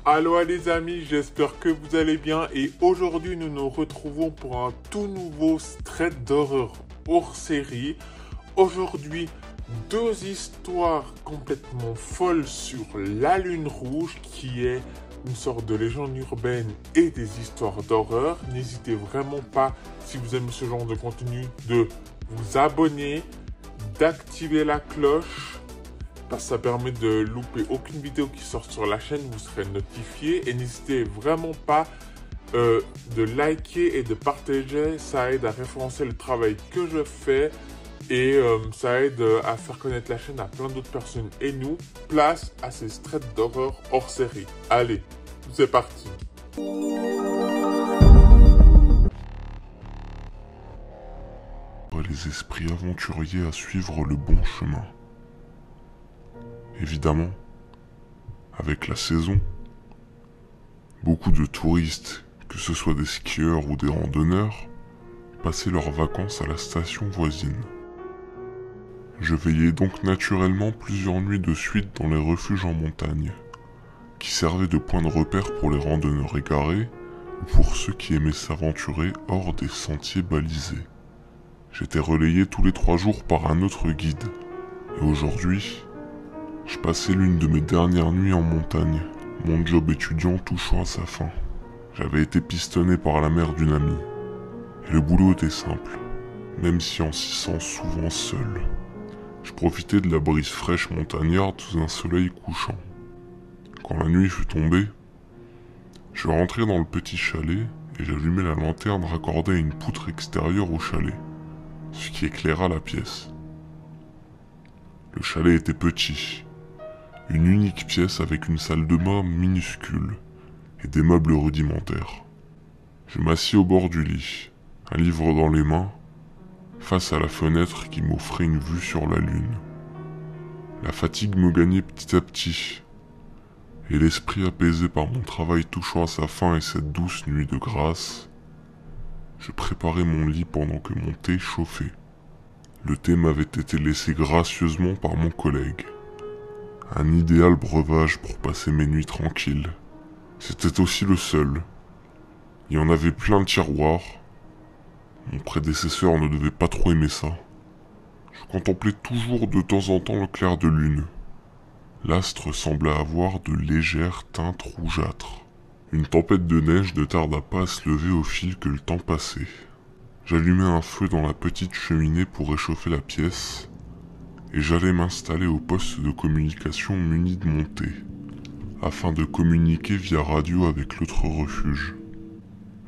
Allo les amis, j'espère que vous allez bien et aujourd'hui nous nous retrouvons pour un tout nouveau Street d'horreur hors série. Aujourd'hui, deux histoires complètement folles sur la Lune Rouge qui est une sorte de légende urbaine et des histoires d'horreur. N'hésitez vraiment pas, si vous aimez ce genre de contenu, de vous abonner, d'activer la cloche. Parce que ça permet de louper aucune vidéo qui sort sur la chaîne, vous serez notifié. Et n'hésitez vraiment pas de liker et de partager, ça aide à référencer le travail que je fais. Et ça aide à faire connaître la chaîne à plein d'autres personnes. Et nous, place à ces streets d'horreur hors série. Allez, c'est parti. Les esprits aventuriers à suivre le bon chemin. Évidemment, avec la saison, beaucoup de touristes, que ce soit des skieurs ou des randonneurs, passaient leurs vacances à la station voisine. Je veillais donc naturellement plusieurs nuits de suite dans les refuges en montagne, qui servaient de point de repère pour les randonneurs égarés ou pour ceux qui aimaient s'aventurer hors des sentiers balisés. J'étais relayé tous les 3 jours par un autre guide, et aujourd'hui, je passais l'une de mes dernières nuits en montagne, mon job étudiant touchant à sa fin. J'avais été pistonné par la mère d'une amie, et le boulot était simple, même si en s'y sent souvent seul. Je profitais de la brise fraîche montagnarde sous un soleil couchant. Quand la nuit fut tombée, je rentrai dans le petit chalet et j'allumai la lanterne raccordée à une poutre extérieure au chalet, ce qui éclaira la pièce. Le chalet était petit, une unique pièce avec une salle de bain minuscule et des meubles rudimentaires. Je m'assis au bord du lit, un livre dans les mains, face à la fenêtre qui m'offrait une vue sur la lune. La fatigue me gagnait petit à petit, et l'esprit apaisé par mon travail touchant à sa fin et cette douce nuit de grâce, je préparais mon lit pendant que mon thé chauffait. Le thé m'avait été laissé gracieusement par mon collègue. Un idéal breuvage pour passer mes nuits tranquilles. C'était aussi le seul. Il y en avait plein de tiroirs. Mon prédécesseur ne devait pas trop aimer ça. Je contemplais toujours de temps en temps le clair de lune. L'astre semblait avoir de légères teintes rougeâtres. Une tempête de neige ne tarda pas à se lever au fil que le temps passait. J'allumai un feu dans la petite cheminée pour réchauffer la pièce, et j'allais m'installer au poste de communication muni de mon thé, afin de communiquer via radio avec l'autre refuge.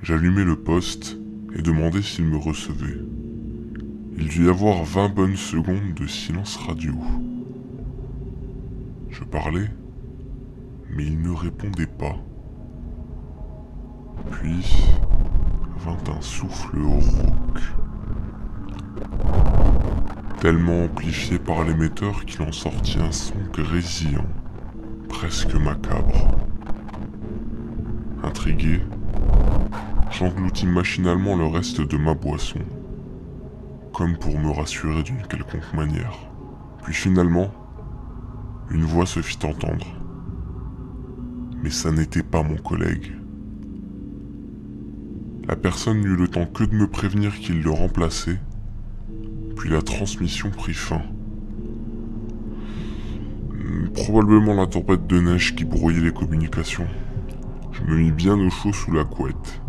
J'allumai le poste et demandai s'il me recevait. Il dut y avoir 20 bonnes secondes de silence radio. Je parlais, mais il ne répondait pas. Puis vint un souffle rauque, tellement amplifié par l'émetteur qu'il en sortit un son grésillant, presque macabre. Intrigué, j'engloutis machinalement le reste de ma boisson, comme pour me rassurer d'une quelconque manière. Puis finalement, une voix se fit entendre. Mais ça n'était pas mon collègue. La personne n'eut le temps que de me prévenir qu'il le remplaçait, puis la transmission prit fin. Probablement la tempête de neige qui brouillait les communications. Je me mis bien au chaud sous la couette,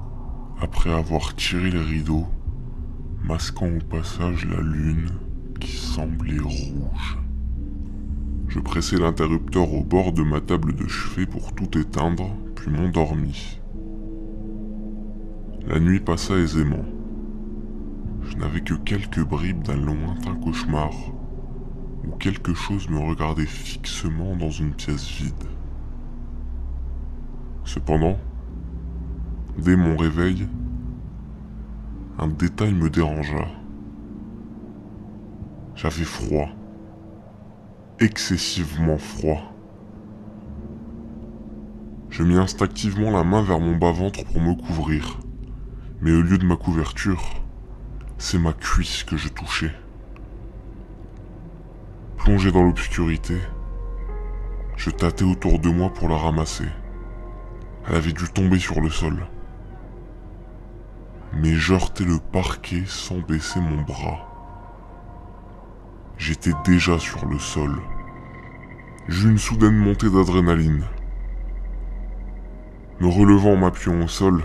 après avoir tiré les rideaux, masquant au passage la lune qui semblait rouge. Je pressai l'interrupteur au bord de ma table de chevet pour tout éteindre, puis m'endormis. La nuit passa aisément. Je n'avais que quelques bribes d'un lointain cauchemar, où quelque chose me regardait fixement dans une pièce vide. Cependant, dès mon réveil, un détail me dérangea. J'avais froid, excessivement froid. Je mis instinctivement la main vers mon bas-ventre pour me couvrir, mais au lieu de ma couverture, c'est ma cuisse que je touchais. Plongé dans l'obscurité, je tâtais autour de moi pour la ramasser. Elle avait dû tomber sur le sol. Mais j'heurtais le parquet sans baisser mon bras. J'étais déjà sur le sol. J'eus une soudaine montée d'adrénaline. Me relevant en m'appuyant au sol,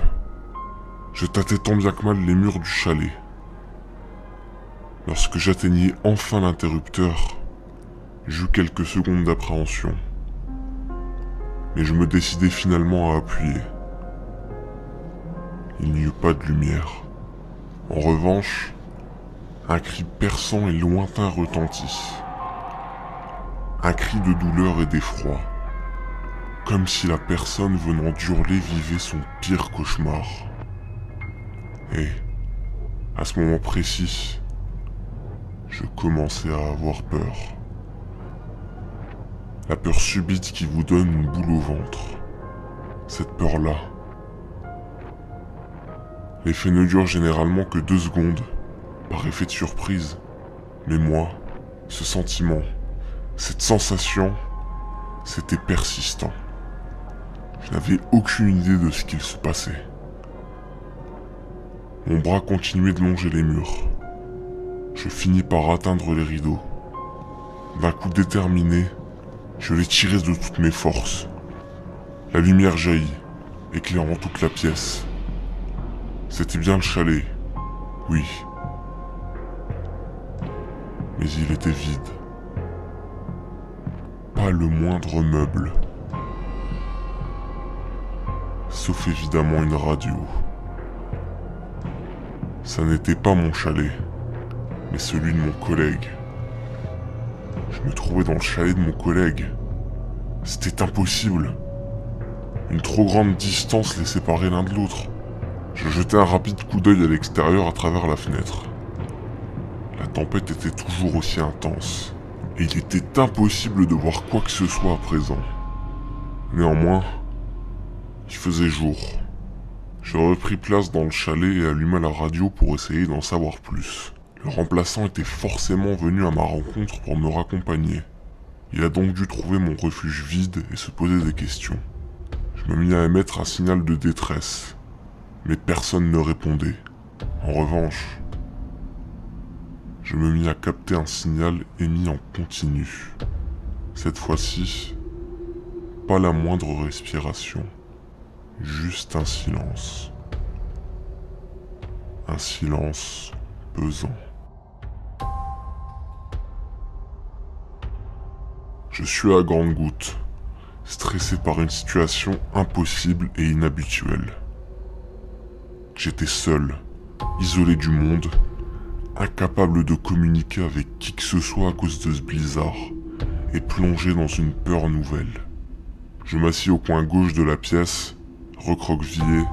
je tâtais tant bien que mal les murs du chalet. Lorsque j'atteignis enfin l'interrupteur, j'eus quelques secondes d'appréhension. Mais je me décidai finalement à appuyer. Il n'y eut pas de lumière. En revanche, un cri perçant et lointain retentit. Un cri de douleur et d'effroi. Comme si la personne venant d'hurler vivait son pire cauchemar. Et, à ce moment précis, je commençais à avoir peur. La peur subite qui vous donne une boule au ventre. Cette peur-là. L'effet ne dure généralement que 2 secondes, par effet de surprise. Mais moi, ce sentiment, cette sensation, c'était persistant. Je n'avais aucune idée de ce qu'il se passait. Mon bras continuait de longer les murs. Je finis par atteindre les rideaux. D'un coup déterminé, je les tirais de toutes mes forces. La lumière jaillit, éclairant toute la pièce. C'était bien le chalet, oui. Mais il était vide. Pas le moindre meuble. Sauf évidemment une radio. Ça n'était pas mon chalet, mais celui de mon collègue. Je me trouvais dans le chalet de mon collègue. C'était impossible. Une trop grande distance les séparait l'un de l'autre. Je jetai un rapide coup d'œil à l'extérieur à travers la fenêtre. La tempête était toujours aussi intense, et il était impossible de voir quoi que ce soit à présent. Néanmoins, il faisait jour. Je repris place dans le chalet et alluma la radio pour essayer d'en savoir plus. Le remplaçant était forcément venu à ma rencontre pour me raccompagner. Il a donc dû trouver mon refuge vide et se poser des questions. Je me mis à émettre un signal de détresse, mais personne ne répondait. En revanche, je me mis à capter un signal émis en continu. Cette fois-ci, pas la moindre respiration, juste un silence. Un silence pesant. Je suis à grandes gouttes, stressé par une situation impossible et inhabituelle. J'étais seul, isolé du monde, incapable de communiquer avec qui que ce soit à cause de ce blizzard, et plongé dans une peur nouvelle. Je m'assis au coin gauche de la pièce, recroquevillé,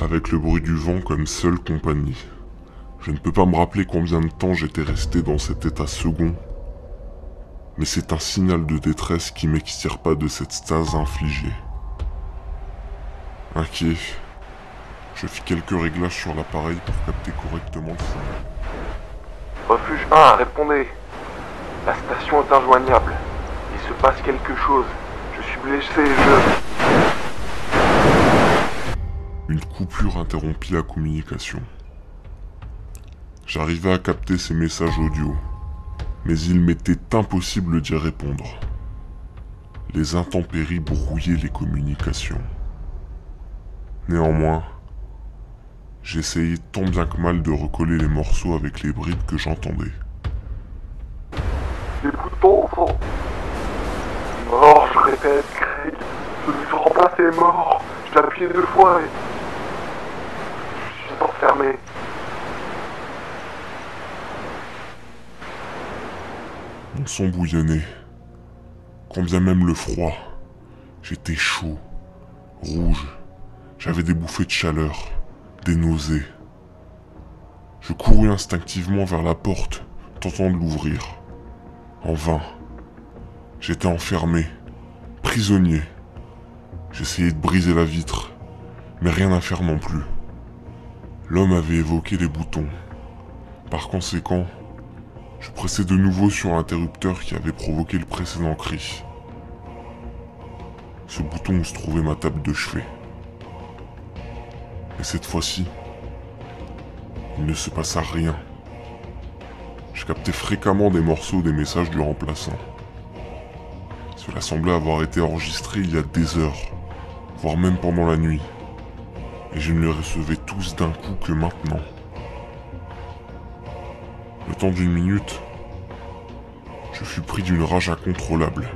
avec le bruit du vent comme seule compagnie. Je ne peux pas me rappeler combien de temps j'étais resté dans cet état second, mais c'est un signal de détresse qui m'extire pas de cette stase infligée. Inquiet, je fis quelques réglages sur l'appareil pour capter correctement le signal. Refuge 1, répondez. La station est injoignable. Il se passe quelque chose. Je suis blessé, Une coupure interrompit la communication. J'arrivais à capter ces messages audio, mais il m'était impossible d'y répondre. Les intempéries brouillaient les communications. Néanmoins, j'essayais tant bien que mal de recoller les morceaux avec les bribes que j'entendais. Les boutons sont... Mort, je répète, Craig. Celui qui remplace est mort. Je l'ai appuyé 2 fois et... Je suis enfermé. Mon sang bouillonnait. Quand bien même le froid, j'étais chaud, rouge. J'avais des bouffées de chaleur, des nausées. Je courus instinctivement vers la porte, tentant de l'ouvrir. En vain. J'étais enfermé, prisonnier. J'essayais de briser la vitre, mais rien à faire non plus. L'homme avait évoqué les boutons. Par conséquent, je pressai de nouveau sur l'interrupteur qui avait provoqué le précédent cri. Ce bouton où se trouvait ma table de chevet. Et cette fois-ci, il ne se passa rien. Je captais fréquemment des morceaux des messages du remplaçant. Cela semblait avoir été enregistré il y a des heures, voire même pendant la nuit. Et je ne les recevais tous d'un coup que maintenant. Le temps d'une minute, je fus pris d'une rage incontrôlable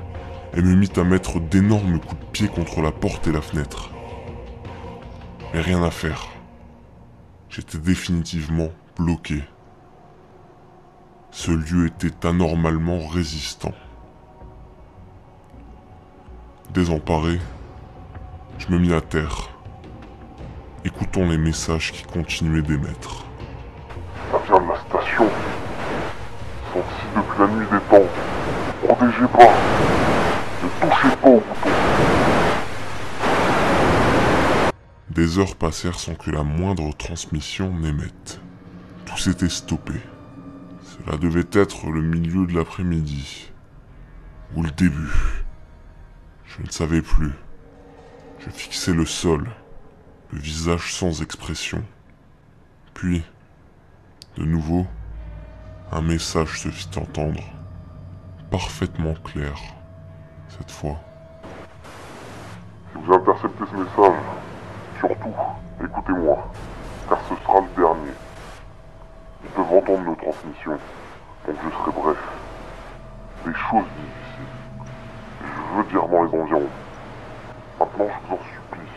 et me mis à mettre d'énormes coups de pied contre la porte et la fenêtre. Mais rien à faire. J'étais définitivement bloqué. Ce lieu était anormalement résistant. Désemparé, je me mis à terre, écoutant les messages qui continuaient d'émettre. Ça vient de la station. Senti depuis la nuit des temps. Protégez pas. Ne touchez pas au bouton. Des heures passèrent sans que la moindre transmission n'émette. Tout s'était stoppé. Cela devait être le milieu de l'après-midi. Ou le début. Je ne savais plus. Je fixais le sol, le visage sans expression. Puis, de nouveau, un message se fit entendre, parfaitement clair, cette fois. Si vous interceptez ce message, surtout, écoutez-moi, car ce sera le dernier. Ils peuvent entendre nos transmissions, donc je serai bref. Des choses difficiles. Je veux dire dans les environs. Maintenant, je vous en supplie,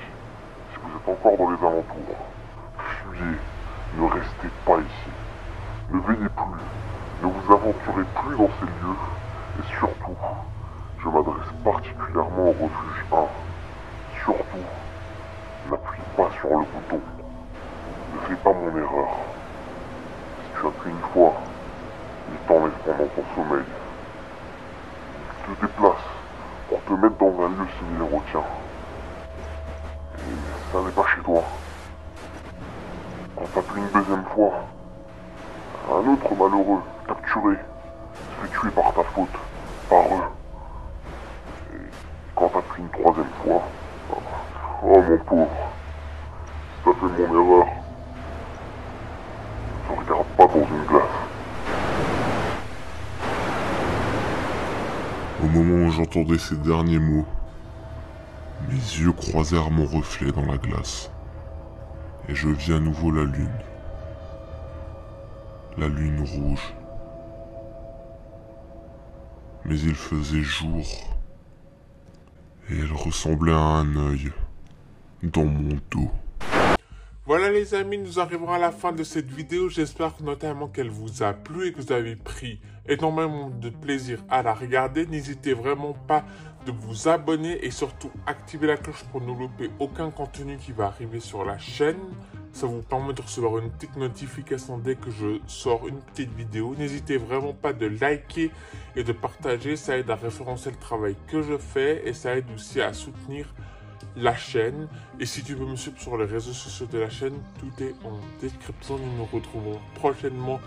si vous êtes encore dans les alentours, fuyez, ne restez pas ici. Ne veillez plus, ne vous aventurez plus dans ces lieux, et surtout, je m'adresse particulièrement au refuge 1. Surtout, n'appuie pas sur le bouton. Ne fais pas mon erreur. Si tu appuies une fois, il t'enlève pendant ton sommeil. Il te déplace pour te mettre dans un lieu similaire au tien. Et ça n'est pas chez toi. Quand t'appuies une deuxième fois, un autre malheureux, capturé, se fait tuer par ta faute, par eux. Et quand t'appuies une troisième fois, oh mon pauvre, si t'as fait mon erreur, ne regarde pas dans une glace. Au moment où j'entendais ces derniers mots, mes yeux croisèrent mon reflet dans la glace, et je vis à nouveau la lune. La lune rouge. Mais il faisait jour, et elle ressemblait à un œil dans mon dos. Voilà les amis, nous arrivons à la fin de cette vidéo. J'espère notamment qu'elle vous a plu et que vous avez pris énormément de plaisir à la regarder. N'hésitez vraiment pas de vous abonner et surtout activer la cloche pour ne louper aucun contenu qui va arriver sur la chaîne. Ça vous permet de recevoir une petite notification dès que je sors une petite vidéo. N'hésitez vraiment pas de liker et de partager. Ça aide à référencer le travail que je fais et ça aide aussi à soutenir la chaîne. Et si tu veux me suivre sur les réseaux sociaux de la chaîne, tout est en description. Nous nous retrouvons prochainement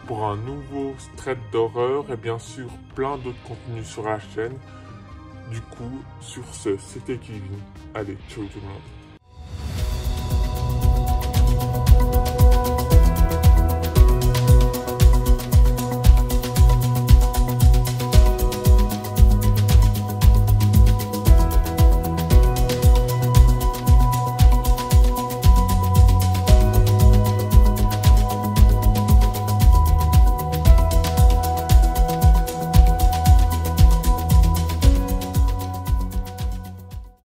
pour un nouveau thread d'horreur et bien sûr plein d'autres contenus sur la chaîne. Du coup, sur ce, c'était Kevin. Allez, ciao tout le monde.